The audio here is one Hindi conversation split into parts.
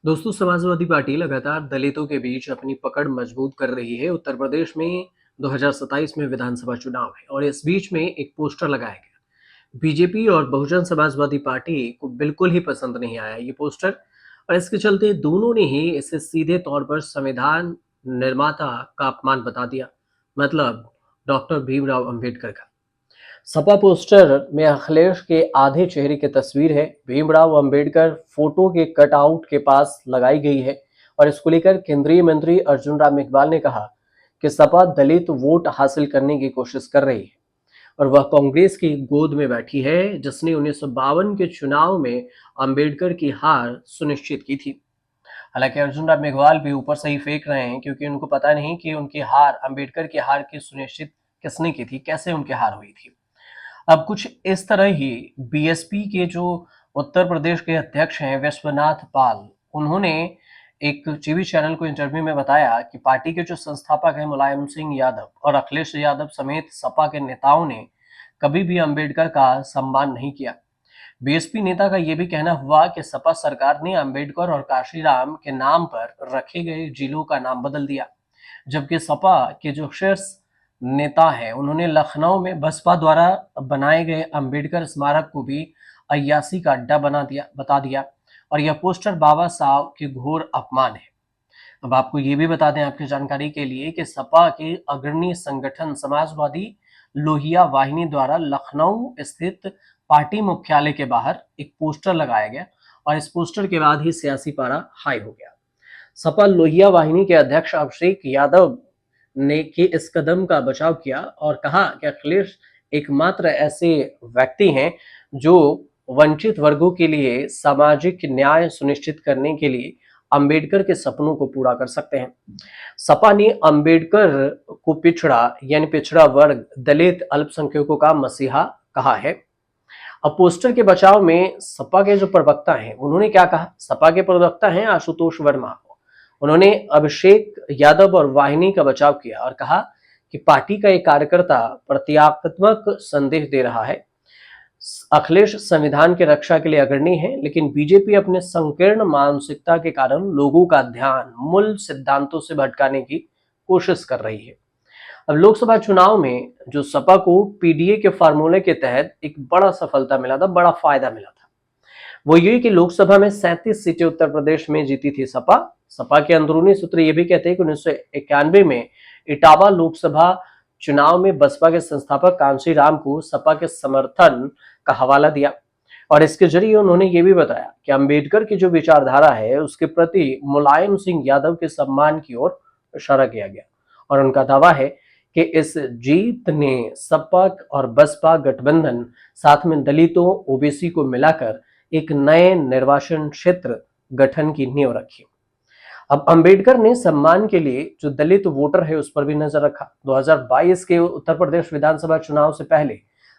दोस्तों, समाजवादी पार्टी लगातार दलितों के बीच अपनी पकड़ मजबूत कर रही है। उत्तर प्रदेश में 2027 में विधानसभा चुनाव है और इस बीच में एक पोस्टर लगाया गया। बीजेपी और बहुजन समाजवादी पार्टी को बिल्कुल ही पसंद नहीं आया ये पोस्टर और इसके चलते दोनों ने ही इसे सीधे तौर पर संविधान निर्माता का अपमान बता दिया। मतलब डॉक्टर भीमराव अंबेडकर का। सपा पोस्टर में अखिलेश के आधे चेहरे की तस्वीर है। भीमराव अंबेडकर फोटो के कटआउट के पास लगाई गई है और इसको लेकर केंद्रीय मंत्री अर्जुन राम मेघवाल ने कहा कि सपा दलित वोट हासिल करने की कोशिश कर रही है और वह कांग्रेस की गोद में बैठी है, जिसने 1952 के चुनाव में अंबेडकर की हार सुनिश्चित की थी। हालांकि अर्जुन राम मेघवाल भी ऊपर से ही फेंक रहे हैं, क्योंकि उनको पता नहीं कि उनकी हार, अंबेडकर की हार की सुनिश्चित किसने की थी, कैसे उनकी हार हुई थी। अब कुछ इस तरह ही बीएसपी के जो उत्तर प्रदेश के अध्यक्ष हैं विश्वनाथ पाल, उन्होंने एक टीवी चैनल को इंटरव्यू में बताया कि पार्टी के जो संस्थापक हैं मुलायम सिंह यादव और अखिलेश यादव समेत सपा के नेताओं ने कभी भी अंबेडकर का सम्मान नहीं किया। बीएसपी नेता का यह भी कहना हुआ कि सपा सरकार ने अंबेडकर और काशीराम के नाम पर रखे गए जिलों का नाम बदल दिया, जबकि सपा के जो शीर्ष नेता हैं उन्होंने लखनऊ में बसपा द्वारा बनाए गए अंबेडकर स्मारक को भी अय्यासी का अड्डा बता दिया और यह पोस्टर बाबा साहब के घोर अपमान है। अब आपको ये भी बता दें आपकी जानकारी के लिए कि सपा के अग्रणी संगठन समाजवादी लोहिया वाहिनी द्वारा लखनऊ स्थित पार्टी मुख्यालय के बाहर एक पोस्टर लगाया गया और इस पोस्टर के बाद ही सियासी पारा हाई हो गया। सपा लोहिया वाहिनी के अध्यक्ष अभिषेक यादव ने के इस कदम का बचाव किया और कहा कि अखिलेश एकमात्र ऐसे व्यक्ति हैं जो वंचित वर्गों के लिए सामाजिक न्याय सुनिश्चित करने के लिए अंबेडकर के सपनों को पूरा कर सकते हैं। सपा ने अंबेडकर को पिछड़ा यानी पिछड़ा वर्ग, दलित, अल्पसंख्यकों का मसीहा कहा है। अब पोस्टर के बचाव में सपा के जो प्रवक्ता हैं उन्होंने क्या कहा। सपा के प्रवक्ता हैं आशुतोष वर्मा, उन्होंने अभिषेक यादव और वाहिनी का बचाव किया और कहा कि पार्टी का एक कार्यकर्ता प्रतीकात्मक संदेश दे रहा है। अखिलेश संविधान की रक्षा के लिए अग्रणी है, लेकिन बीजेपी अपने संकीर्ण मानसिकता के कारण लोगों का ध्यान मूल सिद्धांतों से भटकाने की कोशिश कर रही है। अब लोकसभा चुनाव में जो सपा को पीडीए के फार्मूले के तहत एक बड़ा सफलता मिला था, बड़ा फायदा मिला था, वो ये कि लोकसभा में 37 सीटें उत्तर प्रदेश में जीती थी सपा। सपा के अंदरूनी सूत्र ये भी कहते हैं कि 1991 में इटावा लोकसभा चुनाव में बसपा के संस्थापक कांशी राम को सपा के समर्थन का हवाला दिया और इसके जरिए उन्होंने ये भी बताया कि अंबेडकर की जो विचारधारा है उसके प्रति मुलायम सिंह यादव के सम्मान की ओर इशारा किया गया और उनका दावा है कि इस जीत ने सपा और बसपा गठबंधन साथ में दलितों, ओबीसी को मिलाकर एक नए निर्वाचन क्षेत्र गठन की नींव रखी। अब अंबेडकर ने सम्मान के लिए जो दलित वोटर है उस पर भी नजर रखा। 2022 के उत्तर प्रदेश विधानसभा चुनाव से पहले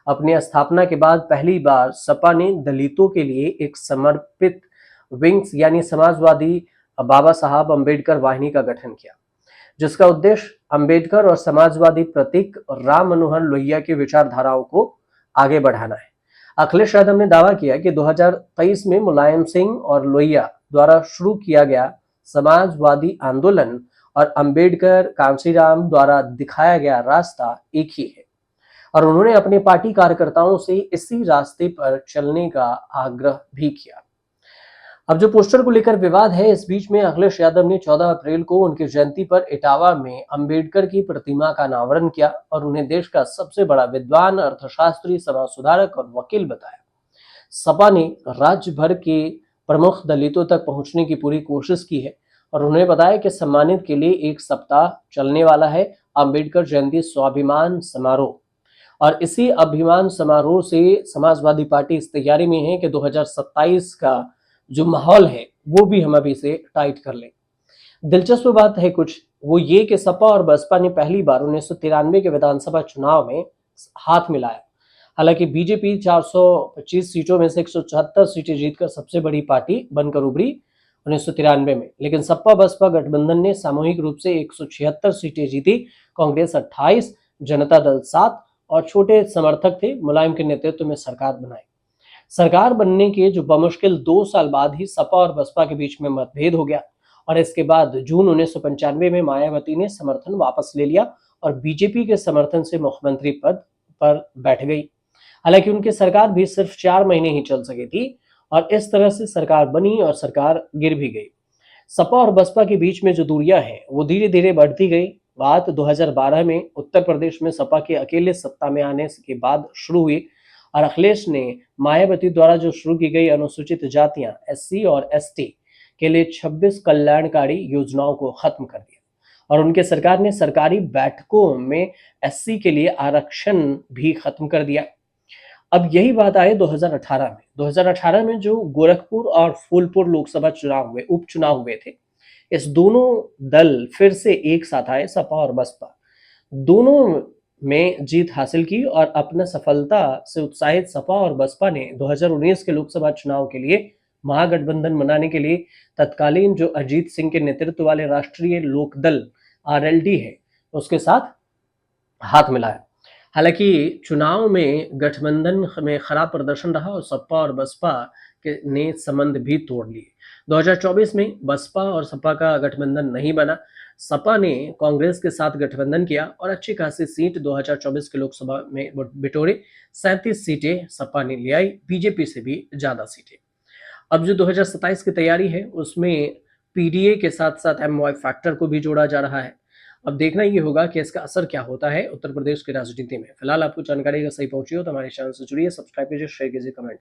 अपनी स्थापना के बाद पहली बार सपा ने दलितों के लिए एक समर्पित विंग्स यानी समाजवादी बाबा साहब अंबेडकर वाहिनी का गठन किया, जिसका उद्देश्य अंबेडकर और समाजवादी प्रतीक राम मनोहर लोहिया की विचारधाराओं को आगे बढ़ाना है। अखिलेश यादव ने दावा किया कि 2023 में मुलायम सिंह और लोहिया द्वारा शुरू किया गया समाजवादी आंदोलन और अंबेडकर, कांशीराम द्वारा दिखाया गया रास्ता एक ही है और उन्होंने अपने पार्टी कार्यकर्ताओं से इसी रास्ते पर चलने का आग्रह भी किया। अब जो पोस्टर को लेकर विवाद है, इस बीच में अखिलेश यादव ने 14 अप्रैल को उनकी जयंती पर इटावा में अंबेडकर की प्रतिमा का अनावरण किया और उन्हें देश का सबसे बड़ा विद्वान, अर्थशास्त्री, समाज सुधारक और वकील बताया। सपा ने राज्य भर के प्रमुख दलितों तक पहुंचने की पूरी कोशिश की है और उन्होंने बताया कि सम्मानित के लिए एक सप्ताह चलने वाला है अंबेडकर जयंती स्वाभिमान समारोह और इसी अभिमान समारोह से समाजवादी पार्टी इस तैयारी में है कि 2027 का जो माहौल है वो भी हम अभी से टाइट कर लें। दिलचस्प बात है कुछ वो ये कि सपा और बसपा ने पहली बार 1993 के विधानसभा चुनाव में हाथ मिलाया। हालांकि बीजेपी 425 सीटों में से 174 सीटें जीतकर सबसे बड़ी पार्टी बनकर उभरी 1993 में, लेकिन सपा बसपा गठबंधन ने सामूहिक रूप से 176 सीटें जीती। कांग्रेस 28, जनता दल 7 और छोटे समर्थक थे मुलायम के नेतृत्व में सरकार बनाई। सरकार बनने के जो बमुश्किल 2 साल बाद ही सपा और बसपा के बीच में मतभेद हो गया और इसके बाद जून 1995 में मायावती ने समर्थन वापस ले लिया और बीजेपी के समर्थन से मुख्यमंत्री पद पर बैठ गई। हालांकि उनकी सरकार भी सिर्फ 4 महीने ही चल सकी थी और इस तरह से सरकार बनी और सरकार गिर भी गई। सपा और बसपा के बीच में जो दूरियां हैं वो धीरे धीरे बढ़ती गई। बात 2012 में उत्तर प्रदेश में सपा के अकेले सत्ता में आने के बाद शुरू हुई और अखिलेश ने मायावती द्वारा जो शुरू की गई अनुसूचित जातियां एससी और एसटी के लिए 26 कल्याणकारी योजनाओं को खत्म कर दिया और उनके सरकार ने सरकारी बैठकों में एससी के लिए आरक्षण भी खत्म कर दिया। अब यही बात आए 2018 में। 2018 में जो गोरखपुर और फूलपुर लोकसभा चुनाव हुए, उपचुनाव हुए थे, इस दोनों दल फिर से एक साथ आए, सपा और बसपा। दोनों में जीत हासिल की और अपना सफलता से उत्साहित सपा और बसपा ने 2019 के लोकसभा चुनाव के लिए महागठबंधन बनाने के लिए तत्कालीन जो अजीत सिंह के नेतृत्व वाले राष्ट्रीय लोकदल आरएलडी है, उसके साथ हाथ मिलाया। हालांकि चुनाव में गठबंधन में खराब प्रदर्शन रहा और सपा और बसपा के ने संबंध भी तोड़ लिए। 2024 में बसपा और सपा का गठबंधन नहीं बना। सपा ने कांग्रेस के साथ गठबंधन किया और अच्छी खासी सीट 2024 के लोकसभा में बिटोरे। 37 सीटें सपा ने ले आई, बीजेपी से भी ज्यादा सीटें। अब जो 2027 की तैयारी है उसमें पीडीए के साथ साथ एमवाई फैक्टर को भी जोड़ा जा रहा है। अब देखना ये होगा कि इसका असर क्या होता है उत्तर प्रदेश की राजनीति में। फिलहाल आपको जानकारी अगर सही पहुंची हो तो हमारे चैनल से जुड़िए, सब्सक्राइब कीजिए, शेयर कीजिए, कमेंट